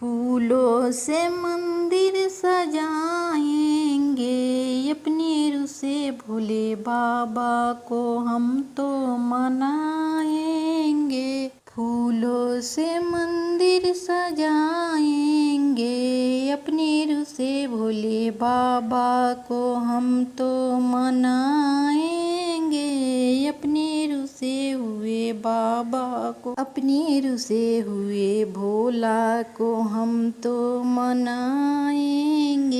फूलों से मंदिर सजाएंगे, अपने रुसे भोले बाबा को हम तो मनाएंगे। फूलों से मंदिर सजाएंगे, अपने रुसे भोले बाबा को हम तो मनाएंगे। अपने रुसे हुए बाबा को, अपने रुसे हुए भोला को हम तो मनाएंगे।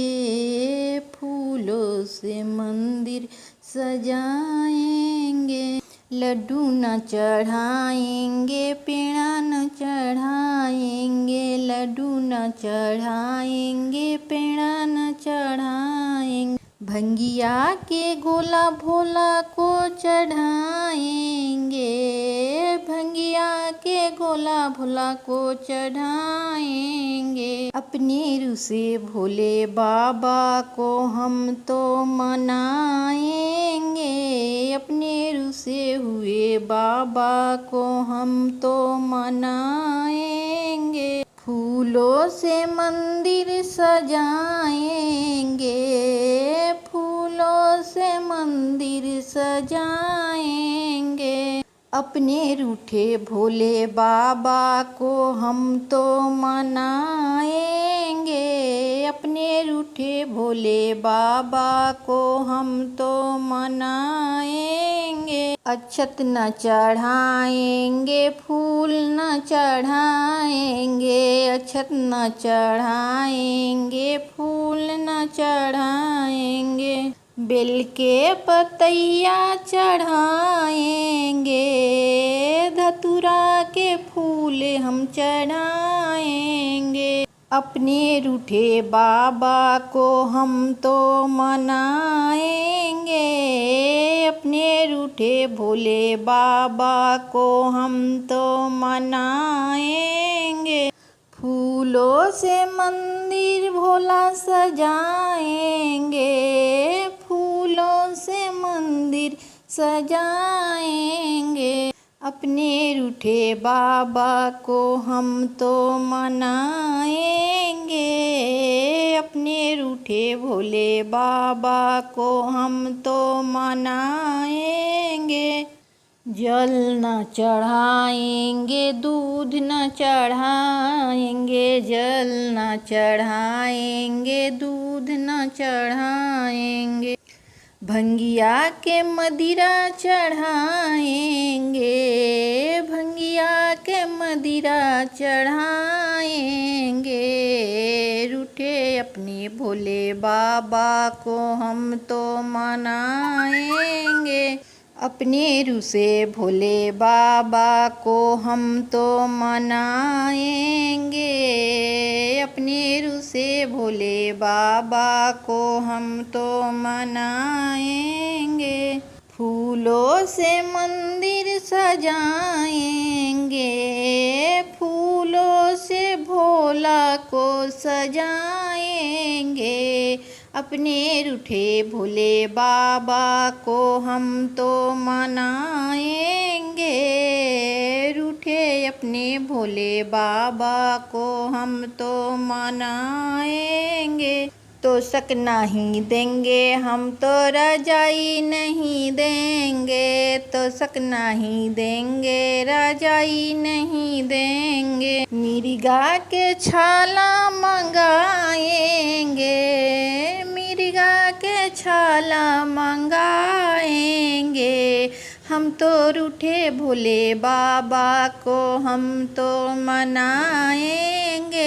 फूलों से मंदिर सजाएंगे, लड्डू न चढ़ाएंगे, पेड़ा न चढ़ाएंगे, लड्डू न चढ़ाएंगे, पेड़ा न चढ़ाएंगे। भंगिया के गोला भोला को चढ़ाएंगे, भंगिया के गोला भोला को चढ़ाएंगे। अपने रुसे भोले बाबा को हम तो मनाएंगे, अपने रुसे हुए बाबा को हम तो मनाएंगे। फूलों से मंदिर सजाएंगे, फूलों से मंदिर सजाएंगे। अपने रूठे भोले बाबा को हम तो मनाएंगे, अपने रूठे भोले बाबा को हम तो मनाएंगे। अक्षत न चढ़ाएंगे, फूल न चढ़ाएंगे, अक्षत न चढ़ाएंगे, फूल न चढ़ाएंगे। बेल के पतैया चढ़ाएंगे, धतूरा के फूल हम चढ़ाएंगे। अपने रूठे बाबा को हम तो मनाएंगे, अपने रूठे भोले बाबा को हम तो मनाएंगे। फूलों से मंदिर भोला सजाएंगे, फूलों से मंदिर सजाएंगे। अपने रूठे बाबा को हम तो मनाएंगे, अपने रूठे भोले बाबा को हम तो मनाएंगे। जल न चढ़ाएंगे, दूध न चढ़ाएंगे, जल न चढ़ाएंगे, दूध न चढ़ाएंगे। भंगिया के मदिरा चढ़ाएंगे, भंगिया के मदिरा चढ़ाएंगे। रूठे अपने भोले बाबा को हम तो मनाएंगे, अपने रुसे भोले बाबा को हम तो मनाएंगे, अपने रुसे भोले बाबा को हम तो मनाएंगे। फूलों से मंदिर सजाएंगे, फूलों से भोला को सजाएंगे। अपने रूठे भोले बाबा को हम तो मनाएंगे, रूठे अपने भोले बाबा को हम तो मनाएंगे। तो शक नहीं देंगे हम तो रजाई नहीं देंगे, तो शक नहीं देंगे रजाई नहीं देंगे। मिर्गा के छाला मंगाएंगे, मिर्गा के छाला मंगाएंगे। हम तो रूठे भोले बाबा को हम तो मनाएंगे,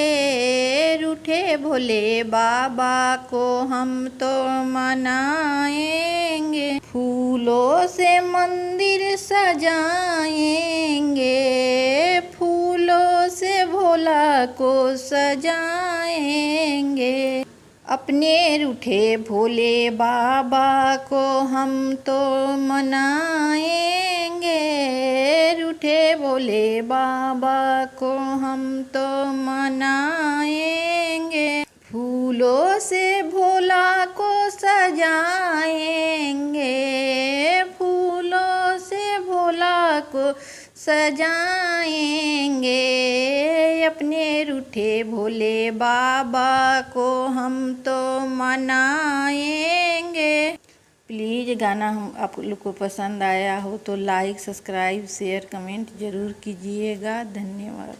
रूठे भोले बाबा को हम तो मनाएंगे। फूलों से मंदिर सजाएंगे, फूलों से भोला को सजाएंगे। अपने रूठे भोले बाबा को हम तो मनाएंगे, रूठे भोले बाबा को हम तो मनाएंगे। फूलों से भोला को सजाएंगे, फूलों से भोला को सजाएंगे। अपने रूठे भोले बाबा को हम तो मनाएंगे। प्लीज़ गाना हम आप लोग को पसंद आया हो तो लाइक, सब्सक्राइब, शेयर, कमेंट ज़रूर कीजिएगा। धन्यवाद।